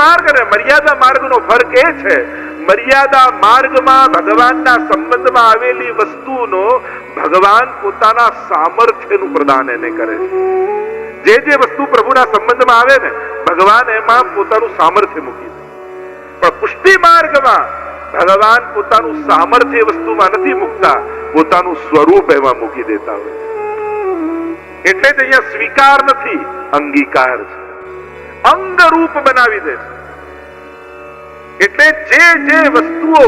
માર્ગ અને મર્યાદા માર્ગનો ફરક એ છે, મર્યાદા માર્ગમાં ભગવાનના સંબંધમાં આવેલી વસ્તુનો ભગવાન પોતાના સામર્થ્યનું પ્રદાન એને કરે છે. જે વસ્તુ પ્રભુના સંબંધમાં આવે ને, ભગવાન એમાં પોતાનું સામર્થ્ય મૂકી દે. પણ પુષ્ટિ માર્ગમાં ભગવાન પોતાનું સામર્થ્ય વસ્તુમાં નથી મૂકતા, પોતાનું સ્વરૂપ એમાં મૂકી દેતા હોય. એટલે જ અહીંયા સ્વીકાર નથી, અંગીકાર છે. અંગ રૂપ બનાવી દે છે. એટલે જે વસ્તુઓ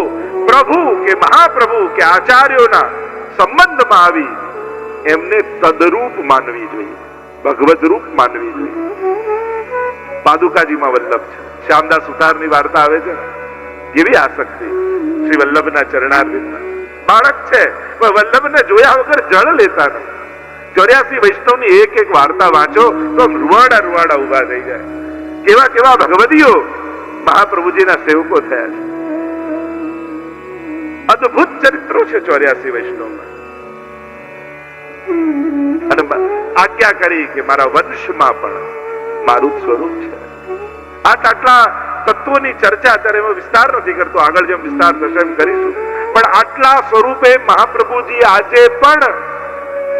પ્રભુ કે મહાપ્રભુ કે આચાર્યોના સંબંધમાં આવી એમને તદરૂપ માનવી જોઈએ, ભગવદ રૂપ માનવી જોઈએ. પાદુકાજીમાં વલ્લભ છે, શ્યામદાસ સુતારની વાર્તા આવે છે. કેવી આસક્તિ શ્રી વલ્લભના ચરણારવિંદમાં. બાળક છે પણ વલ્લભને જોયા વગર જળ લેતા નથી. 84 વૈષ્ણવની એક વાર્તા વાંચો તો રૂવાડા ઉભા થઈ જાય. કેવા કેવા ભગવદીઓ મહાપ્રભુજીના સેવકો થયા છે. અદ્ભુત ચરિત્રો છે 84 વૈષ્ણવમાં. અને આજ્ઞા કરી કે મારા વંશમાં પણ મારું સ્વરૂપ છે. આટલા તત્વોની ચર્ચા અત્યારે એમાં વિસ્તાર નથી કરતો, આગળ જેમ વિસ્તાર થશે એમ કરીશું. પણ આટલા સ્વરૂપે મહાપ્રભુજી આજે પણ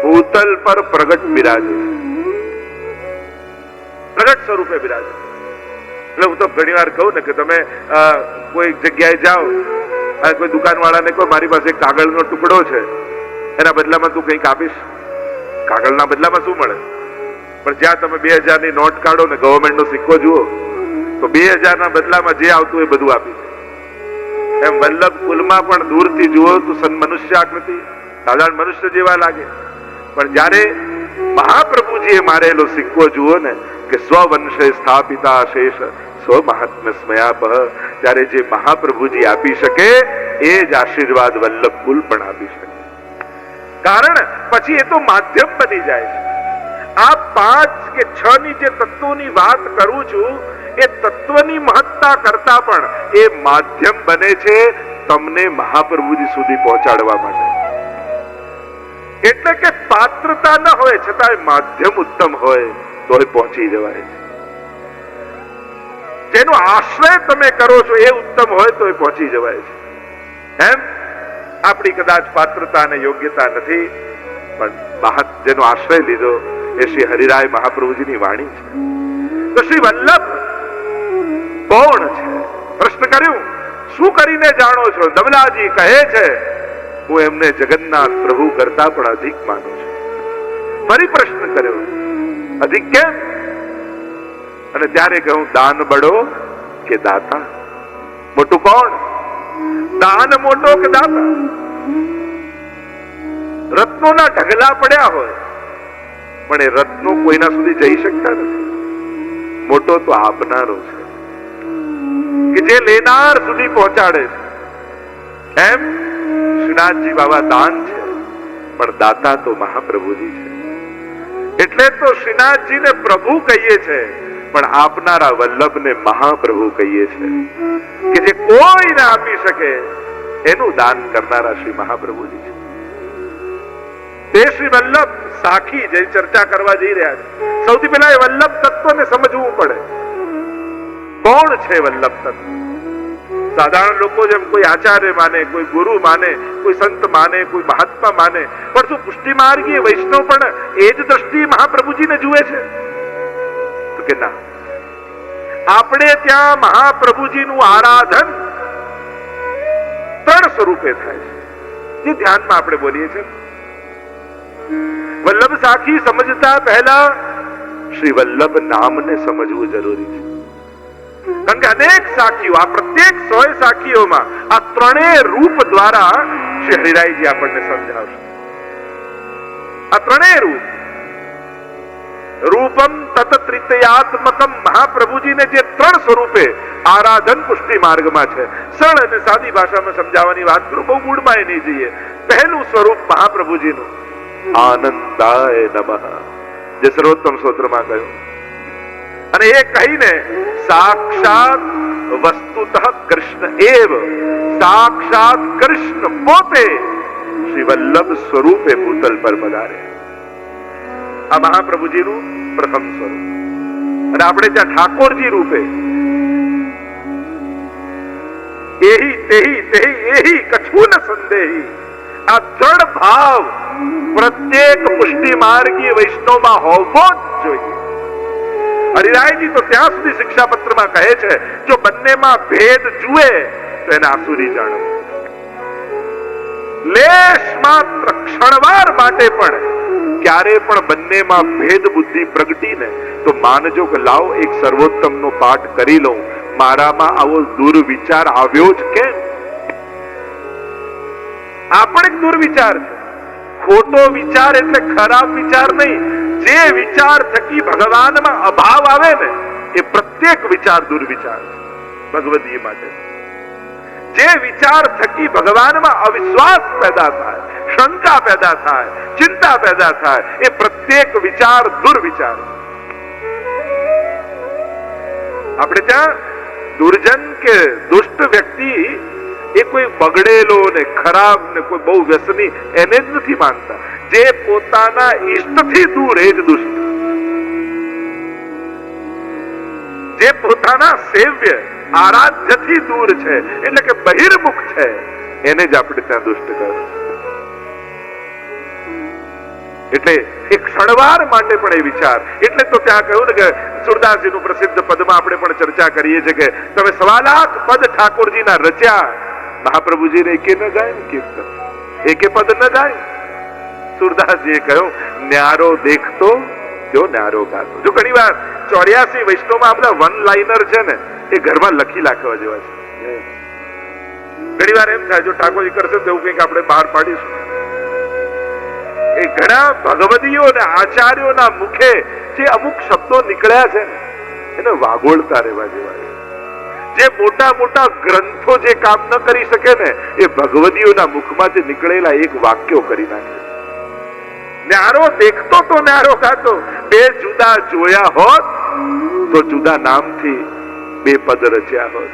ભૂતલ પર પ્રગટ બિરાજે છે, પ્રગટ સ્વરૂપે બિરાજે. એટલે હું તો ઘણી વાર કહું ને કે તમે કોઈ જગ્યાએ જાઓ અને કોઈ દુકાનવાળાને કહો મારી પાસે કાગળનો ટુકડો છે, એના બદલામાં તું કંઈક આપીશ. કાગળના બદલામાં શું મળે? પણ જ્યાં તમે 2000 ની નોટ કાઢો ને ગવર્મેન્ટનો સિક્કો જુઓ તો 2000 ના બદલામાં જે આવતું એ બધું આપીશ. એમ વલ્લભ કુલમાં પણ દૂરથી જુઓ તો મનુષ્ય આકૃતિ, સાધારણ મનુષ્ય જેવા લાગે. પણ જ્યારે મહાપ્રભુજીએ મારેલો સિક્કો જુઓ ને કે સ્વવંશે સ્થાપિતા શેષ સ્વ મહાત્મ્ય સ્મયાપહ, ત્યારે જે મહાપ્રભુજી આપી શકે એ જ આશીર્વાદ વલ્લભ કુલ પણ આપી શકે. કારણ પછી એ તો માધ્યમ બની જાય છે. આ 5 કે 6 ની જે તત્વોની વાત કરું છું એ તત્વની મહત્તા કરતા પણ એ માધ્યમ બને છે તમને મહાપ્રભુજી સુધી પહોંચાડવા માટે. એટલે કે પાત્રતા ન હોય છતાં માધ્યમ ઉત્તમ હોય તો પહોંચી જવાય છે. જેનો આશ્રય તમે કરો છો એ ઉત્તમ હોય તો પહોંચી જવાય છે. એમ આપણી કદાચ પાત્રતા અને યોગ્યતા નથી, પણ જેનો આશ્રય લીધો એ શ્રી હરિરાય મહાપ્રભુજીની વાણી છે. તો શ્રી વલ્લભ કોણ છે? પ્રશ્ન કર્યું, શું કરીને જાણો છો? દમલાજી કહે છે હું એમને જગન્નાથ પ્રભુ કરતા પણ અધિક માનું છું. ફરી પ્રશ્ન કર્યો, અધિક કેમ? અને ત્યારે કહ્યું દાન બડો કે દાતા? મોટું કોણ? દાન મોટો કે દાતા? રત્નોના ઢગલા પડ્યા હોય પણ એ રત્નો કોઈના સુધી જઈ શકતા નથી. મોટો તો આપનારો છે કે જે લેનાર સુધી પહોંચાડે છે. એમ શ્રીનાથજી બાબા દાન છે પણ દાતા તો મહાપ્રભુજી છે. એટલે તો શ્રીનાથજીને પ્રભુ કહીએ છે પણ આપનારા વલ્લભને મહાપ્રભુ કહીએ છે કે જે કોઈ ના આપી શકે એનું દાન કરનારા શ્રી મહાપ્રભુજી છે. તે શ્રી વલ્લભ સાખી જે ચર્ચા કરવા જઈ રહ્યા છે, સૌથી પહેલા એ વલ્લભ તત્વને સમજવું પડે. કોણ છે વલ્લભ તત્વ? સાધારણ લોકો જેમ કોઈ આચાર્ય માને, કોઈ ગુરુ માને, કોઈ સંત માને, કોઈ મહાત્મા માને, પણ શું પુષ્ટિ માર્ગીય વૈષ્ણવ પણ એ જ દ્રષ્ટિએ મહાપ્રભુજીને જુએ છે? તો કે ના. આપણે ત્યાં મહાપ્રભુજીનું આરાધન 3 સ્વરૂપે થાય છે, જે ધ્યાનમાં આપણે બોલીએ છીએ. વલ્લભ સાખી સમજતા પહેલા શ્રી વલ્લભ નામને સમજવું જરૂરી છે. કારણ કે અનેક સાખીઓ, આ પ્રત્યેક 100 સાખીઓમાં આ 3 રૂપ દ્વારા શ્રી હરિરાયજી આપણને સમજાવશે. આ 3 રૂપ, રૂપમ તત ત્રિતયાત્મકમ, મહાપ્રભુજીને જે 3 સ્વરૂપે આરાધન પુષ્ટિ માર્ગમાં છે. સરળ અને સાદી ભાષામાં સમજાવવાની વાત કરું, બહુ મૂળમાં નહીં જઈએ. પહેલું સ્વરૂપ મહાપ્રભુજીનું આનંદાય નમઃ, જે સર્વોત્તમ સ્તોત્રમાં કહ્યું. અને એ કહીને સાક્ષાત વસ્તુતઃ કૃષ્ણ એવ, સાક્ષાત કૃષ્ણ પોતે શ્રી વલ્લભ સ્વરૂપે ભૂતલ પર પધારે. આ મહાપ્રભુજીનું પ્રથમ સ્વરૂપ. અને આપણે ત્યાં ઠાકોરજી રૂપે તેહી કછું ન સંદેહી. આ દ્રઢ ભાવ પ્રત્યેક પુષ્ટિ માર્ગીય વૈષ્ણવમાં હોવો જ જોઈએ. હરિરાયજી તો ત્યાં સુધી શિક્ષાપત્રમાં કહે છે, જો બંનેમાં ભેદ જુએ તો એને આસુરી જાણવું. લેશ માત્ર ક્ષણવાર માટે પણ ક્યારે પણ બંનેમાં ભેદ બુદ્ધિ પ્રગટીને તો માનજો કે લાવ એક સર્વોત્તમનો પાઠ કરી લઉં, મારામાં આવો દુર્વિચાર આવ્યો જ કેમ? આ પણ એક દુર્વિચાર છે. ખોટો વિચાર એટલે ખરાબ વિચાર નહીં. જે વિચાર થકી ભગવાનમાં અભાવ આવે ને એ પ્રત્યેક વિચાર દુર્વિચાર છે ભગવદીય માટે. જે વિચાર થકી ભગવાનમાં અવિશ્વાસ પેદા થાય, શંકા પેદા થાય, ચિંતા પેદા થાય, એ પ્રત્યેક વિચાર દુર્વિચાર છે. આપણે ત્યાં દુર્જન કે દુષ્ટ વ્યક્તિ એ કોઈ બગડેલો ને ખરાબ ને કોઈ બહુ વ્યસની એને જ નથી માનતા. જે પોતાના ઈષ્ટથી દૂર એ જ દુષ્ટ. જે પોતાના સેવ્ય આરાધ્યથી દૂર છે એટલે કે બહિર્મુખ છે એને જ આપણે ત્યાં દુષ્ટ કહે. એટલે એક ક્ષણવાર માટે પણ એ વિચાર. એટલે તો ત્યાં કહ્યું ને કે સુરદાસજીનું પ્રસિદ્ધ પદમાં આપણે પણ ચર્ચા કરીએ છીએ કે તમે 1.25 લાખ પદ ઠાકોરજીના રચ્યા, મહાપ્રભુજીને એકે ન ગાય કીર્તન, એકે પદ ન ગાય. સુરદાસજીએ કહ્યું ન્યારો દેખતો જો ન્યારો ગાતો. જો ઘણી વાર 84 વૈષ્ણવમાં બધા વન લાઇનર છે ને એ ઘરમાં લખી રાખવા જેવા છે. ઘણી વાર એમ થાય જો ઠાકોરજી કરશે તો એવું કંઈક આપણે બહાર પાડીશું. એ ઘણા ભગવદીઓ અને આચાર્યોના મુખે જે અમુક શબ્દો નીકળ્યા છે ને એને વાગોળતા રહેવા જેવા છે. જે મોટા મોટા ગ્રંથો જે કામ ન કરી શકે ને એ ભગવદીઓના મુખમાંથી નીકળેલા એક વાક્યો કરી નાખે. ન્યારો દેખતો તો ન્યારો ગાતો. બે જુદા જોયા હોત તો જુદા નામથી બે પદ રચ્યા હોત.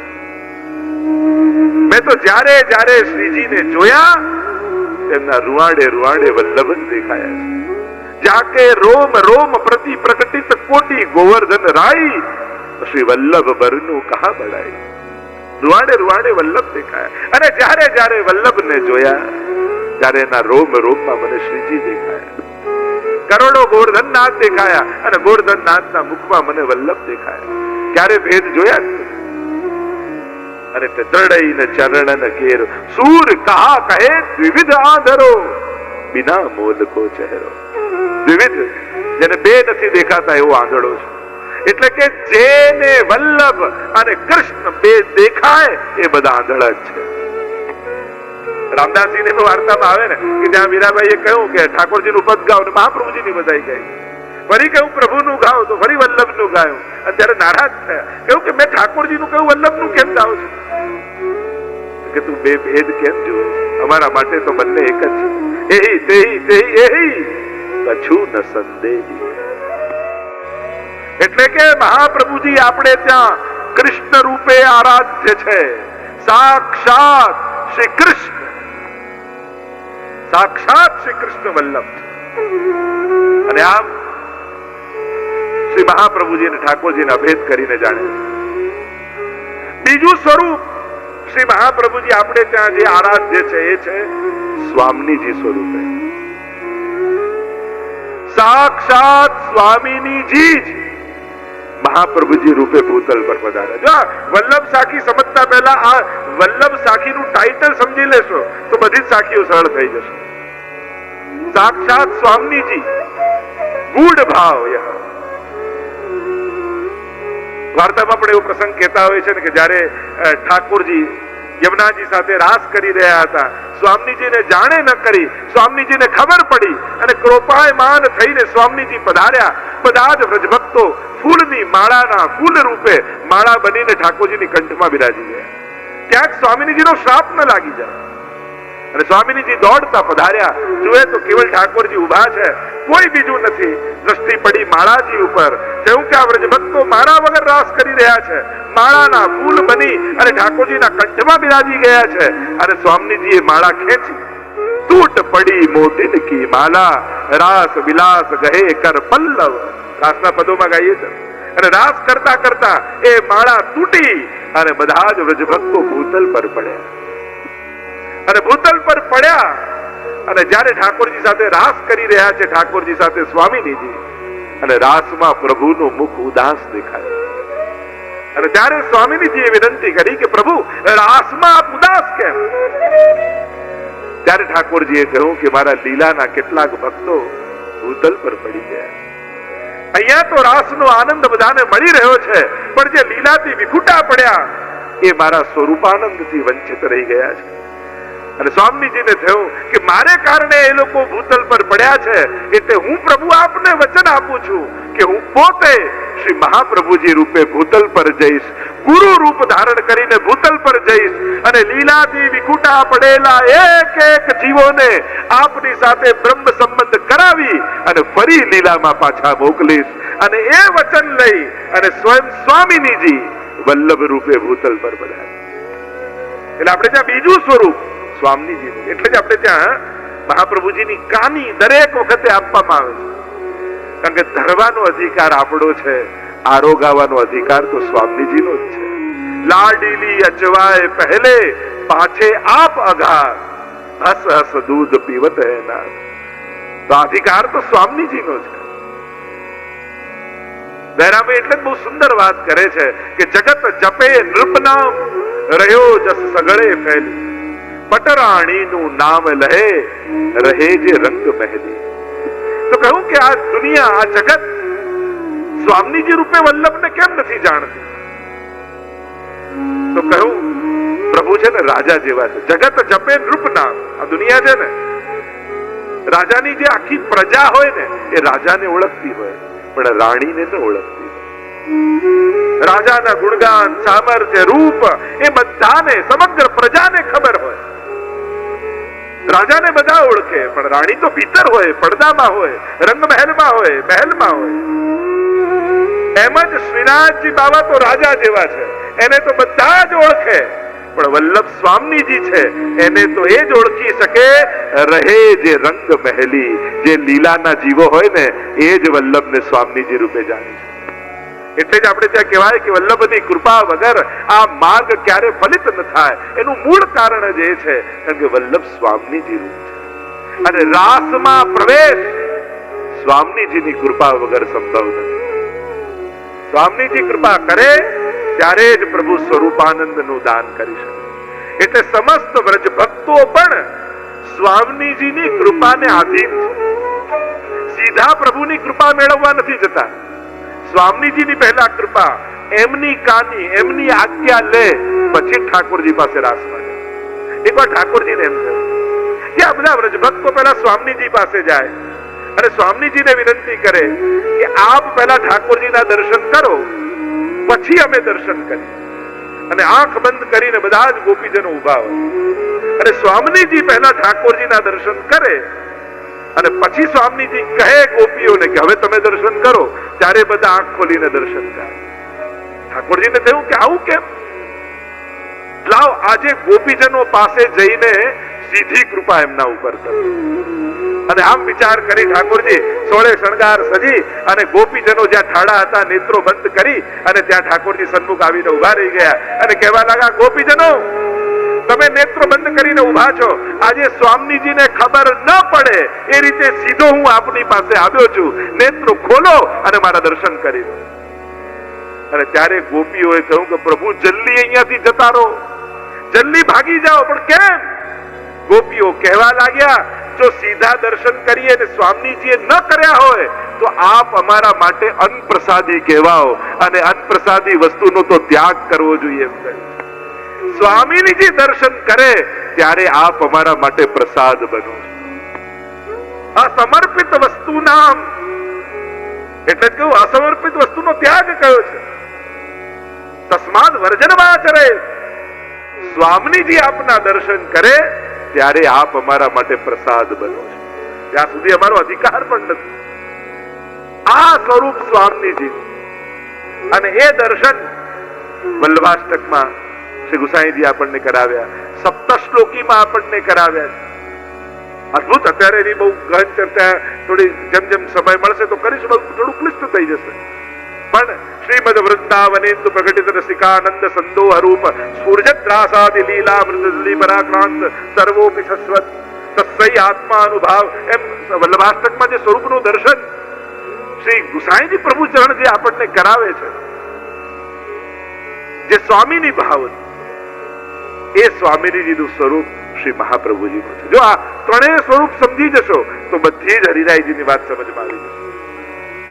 મેં તો જ્યારે જ્યારે શ્રીજીને જોયા તેમના રૂવાડે રૂવાડે વલ્લભ જ દેખાયા છે. જાકે રોમ રોમ પ્રતિ પ્રકટિત કોટી ગોવર્ધન રાઈ, શ્રી વલ્લભ બરનું કહા બડાઈ. રૂવાડે રૂવાડે વલ્લભ દેખાયા. અને જ્યારે જ્યારે વલ્લભને જોયા ત્યારે એના રોમ રોમમાં મને શ્રીજી દેખાયા. કરોડો ગોવર્ધનનાથ દેખાયા અને ગોવર્ધનનાથના મુખમાં મને વલ્લભ દેખાયા. ક્યારે ભેદ જોયા? અને તે દ્રઢઈને ચરણન કેર સૂર કહા કહે દ્વિવિધ આધરો બિના મોલ કો ચહેરો. દ્વિવિધ જેને બે નથી દેખાતા એવો આંધળો છે. એટલે કે જેને વલ્લભ અને કૃષ્ણ બે દેખાય એ બધા આંધળા જ છે. રામદાસજી ની વાર્તામાં આવે ને કે જ્યાં મીરાબાઈએ કહ્યું કે ઠાકોરજીનું પદ ગાઓ ને મહાપ્રભુજીની બધાઈ ગઈ. ફરી કહ્યું પ્રભુનું ગાઓ તો ફરી વલ્લભનું ગાયું. અત્યારે નારાજ થયા. કહ્યું કે મેં ઠાકોરજીનું કહ્યું વલ્લભનું કેમ ગાઉં છું? કે તું બે ભેદ કેમ જોવે? અમારા માટે તો બંને એક જ છે. એહી તેહી તેહી એહી કછું ન સંદેહી. એટલે કે મહાપ્રભુજી આપણે ત્યાં કૃષ્ણ રૂપે આરાધ્ય છે. સાક્ષાત શ્રી કૃષ્ણ, સાક્ષાત શ્રી કૃષ્ણ વલ્લભ છે. અને આમ શ્રી મહાપ્રભુજી અને ઠાકોરજીના ભેદ કરીને જાણે છે. બીજું સ્વરૂપ શ્રી મહાપ્રભુજી આપણે ત્યાં જે આરાધ્ય છે એ છે સ્વામીજી સ્વરૂપે. સાક્ષાત સ્વામીજી જ મહાપ્રભુજી રૂપે ભૂતલ પર પધાર્યા. વલ્લભ સાખી સમજતા પહેલા આ વલ્લભ સાખીનું ટાઇટલ સમજી લેશો તો બધી જ સાખીઓ સરળ થઈ જશે. સાક્ષાત સ્વામીજી ગૂઢ ભાવ. વાર્તામાં પણ એવો પ્રસંગ કહેતા હોય છે ને કે જયારે ઠાકોરજી યમુનાજી સાથે રાસ કરી રહ્યા હતા, સ્વામીજીને જાણે ન કરી, સ્વામીજીને ખબર પડી અને કૃપાયમાન થઈને સ્વામીજી પધાર્યા. બધા જ વ્રજભક્તો ફૂલની માળાના ફૂલ રૂપે માળા બનીને ઠાકોરજીની કંઠમાં બિરાજી ગયા. ક્યાંક સ્વામીજીનો શ્રાપ ન લાગી જાય. અને સ્વામીજી દોડતા પધાર્યા. જુએ તો કેવલ ઠાકોરજી ઉભા છે, કોઈ બીજું નથી. દ્રષ્ટિ પડી માળાજી ઉપર. જેવું કે આ વ્રજભક્તો માળા વગર રાસ કરી રહ્યા છે, માળાના ફૂલ બની અને ઠાકોરજીના કંઠમાં બિરાજી ગયા છે. અને સ્વામીજીએ માળા ખેંચી. તૂટ પડી મોતીન કી માલા, રાસ વિલાસ ગહે કર પલ્લવ. રાસના પદોમાં ગાઈએ છે. અને રાસ કરતા કરતા એ માળા તૂટી અને બધા જ વ્રજભક્તો ભૂતલ પર પડ્યા. અને ભૂતલ પર પડ્યા અને જ્યારે ઠાકોરજી સાથે રાસ કરી રહ્યા છે, ઠાકોરજી સાથે સ્વામીજીજી, અને રાસમાં પ્રભુનું મુખ ઉદાસ દેખાય. અને ત્યારે સ્વામીજીએ વિનંતી કરી કે પ્રભુ રાસમાં આપ ઉદાસ કેમ? ત્યારે ઠાકોરજીએ કહ્યું કે મારા લીલાના કેટલાક ભક્તો ભૂતલ પર પડી ગયા. અહીંયા તો રાસનો આનંદ બધાને મળી રહ્યો છે, પણ જે લીલાથી વિખૂટા પડ્યા એ મારા સ્વરૂપાનંદથી વંચિત રહી ગયા છે. અને સ્વામીજીને થયું કે મારે કારણે એ લોકો ભૂતલ પર પડ્યા છે, એટલે હું પ્રભુ આપને વચન આપું છું કે હું પોતે શ્રી મહાપ્રભુજી રૂપે ભૂતલ પર જઈશ, ગુરુ રૂપ ધારણ કરીને ભૂતલ પર જઈશ અને લીલાથી વિખૂટા પડેલા એક એક જીવોને આપની સાથે બ્રહ્મ સંબંધ કરાવી અને ફરી લીલામાં પાછા મોકલીશ. અને એ વચન લઈ અને સ્વયં સ્વામીજીજી વલ્લભ રૂપે ભૂતલ પર પધાર્યા. એટલે આપણે ત્યાં બીજું સ્વરૂપ સ્વામીજીનું, એટલે જ આપણે ત્યાં મહાપ્રભુજીની કાની દરેક વખતે આપવામાં આવે છે. કારણ કે ધરવાનો અધિકાર આપણો છે, આરોગાવાનો અધિકાર તો સ્વામીજીનો જ છે. લાડીલી અચવાય પહેલે પાછે આપ અઘાર, હસ હસ દૂધ પીવત હે નાથ. તો અધિકાર તો સ્વામીજીનો છે. બહેરાભાઈ એટલે બહુ સુંદર વાત કરે છે કે જગત જપે નૃપ નામ, રહ્યો જસ સગળે ફેલી, પટરાણીનું નામ લહે રહે જે રંગ મહેલી. તો કહ્યું કે આ દુનિયા, આ જગત સ્વામીજી રૂપે વલ્લભને કેમ નથી જાણતી? તો કહ્યું પ્રભુ છે ને રાજા જેવા છે. જગત જપે નૃપ નામ, આ દુનિયા છે ને, રાજાની જે આખી પ્રજા હોય ને એ રાજાને ઓળખતી હોય, પણ રાણીને ન ઓળખતી. રાજાના ગુણગાન, સામર્થ્ય, રૂપ એ બધાને, સમગ્ર પ્રજાને ખબર હોય. રાજાને બધા ઓળખે, પણ રાણી તો ભીતર હોય, પડદામાં હોય, રંગમહેલમાં હોય, મહેલમાં હોય. એમ જ શ્રીનાથજી બાબા તો રાજા જેવા છે, એને તો બધા જ ઓળખે, પણ વલ્લભ સ્વામીજી છે એને તો એ જ ઓળખી શકે રહે જે રંગ મહેલી. જે લીલાના જીવો હોય ને એ જ વલ્લભને સ્વામીજી રૂપે જાણી છે. એટલે જ આપણે ત્યાં કહેવાય કે વલ્લભની કૃપા વગર આ માર્ગ ક્યારે ફલિત ન થાય. એનું મૂળ કારણ જ એ છે કારણ કે વલ્લભ સ્વામીજી રૂપ છે. અને રાસમાં પ્રવેશ સ્વામીજીની કૃપા વગર સંભવ નથી. સ્વામીજી કૃપા કરે ત્યારે જ પ્રભુ સ્વરૂપાનંદનું દાન કરી શકે. એટલે સમસ્ત વ્રજ ભક્તો પણ સ્વામીજીની કૃપાને આધીન છે. સીધા પ્રભુની કૃપા મેળવવા નથી જતા. સ્વામીજીની પહેલા કૃપા, એમની કાની, એમની આજ્ઞા લે, પછી ઠાકોરજી પાસે રાસમાં જાય. એકવાર ઠાકોરજીને એમ થયું કે આ બધા વ્રજભક્તો પહેલા સ્વામીજી પાસે જાય અને સ્વામીજીને વિનંતી કરે કે આપ પહેલા ઠાકોરજીના દર્શન કરો, પછી અમે દર્શન કરીએ. અને આંખ બંધ કરીને બધા જ ગોપીજનો ઉભા હોય અને સ્વામીજી પહેલા ઠાકોરજીના દર્શન કરે અને પછી સ્વામીજી કહે ગોપીઓને કે હવે તમે દર્શન કરો, ત્યારે બધા આંખ ખોલીને દર્શન કરે. ઠાકોરજીને થયું કે આવું કેમ? લાવ આજે ગોપીજનો પાસે જઈને સીધી કૃપા એમના ઉપર કરો. અને આમ વિચાર કરી ઠાકોરજી સોળે શણગાર સજી અને ગોપીજનો જ્યાં ઠાડા હતા નેત્રો બંધ કરી અને ત્યાં ઠાકોરજી સન્મુખ આવીને ઉભા રહી ગયા અને કહેવા લાગ્યા, ગોપીજનો તમે નેત્રો બંધ કરીને ઉભા છો, આજે સ્વામીજીને ખબર ન પડે એ રીતે સીધો હું આપની પાસે આવ્યો છું, નેત્રો ખોલો અને મારા દર્શન કરી દો. અને ત્યારે ગોપીઓએ કહ્યું કે પ્રભુ જલ્દી અહીંયાથી જતા રહો, જલ્દી ભાગી જાઓ. પણ કેમ? ગોપીઓ કહેવા લાગ્યા, જો સીધા દર્શન કરીએ અને સ્વામીજીએ ન કર્યા હોય તો આપ અમારા માટે અન્નપ્રસાદી કહેવાઓ અને અન્નપ્રસાદી વસ્તુનો તો ત્યાગ કરવો જોઈએ એમ કહ્યું. સ્વામીજી દર્શન કરે ત્યારે આપ અમારા માટે પ્રસાદ બનો. અસમર્પિત વસ્તુ નામ એટલે જ કહ્યું, અસમર્પિત વસ્તુનો ત્યાગ કયો છે. તસ્માદ વર્જનમાચરે. સ્વામીજી આપના દર્શન કરે ત્યારે આપ અમારા માટે પ્રસાદ બનો છો. ત્યાં સુધી અમારો અધિકાર પણ નથી. આ સ્વરૂપ સ્વામીજી અને એ દર્શન વલ્લભાષ્ટકમાં શ્રી ગુસાઈજી આપણને કરાવ્યા, સપ્તશ્લોકીમાં આપણને કરાવ્યા છે. અદભુત. અત્યારે એની બહુ ગહન ચર્ચા થોડી જેમ જેમ સમય મળશે તો કરીશું, થોડું ક્લિષ્ટ થઈ જશે. પણ શ્રીમદ વૃંદાવનેન્દુ પ્રકટિત રસિકાનંદ સંદોહ રૂપ સ્ફુર્જત્રાસાદિ લીલા મૃદલી પરાક્રાંત સર્વોપી સસ્વત તસ્સૈ આત્માનુભાવ એમ વલ્લભાષ્ટકમાં જે સ્વરૂપનું દર્શન શ્રી ગુસાઈજી પ્રભુ ચરણ જે આપણને કરાવે છે, જે સ્વામીની ભાવ એ સ્વામીજીનું સ્વરૂપ શ્રી મહાપ્રભુજીનું છે. જો આ ત્રણેય સ્વરૂપ સમજી જશો તો બધી જ હરિરાયજીની વાત સમજમાં આવી જશે.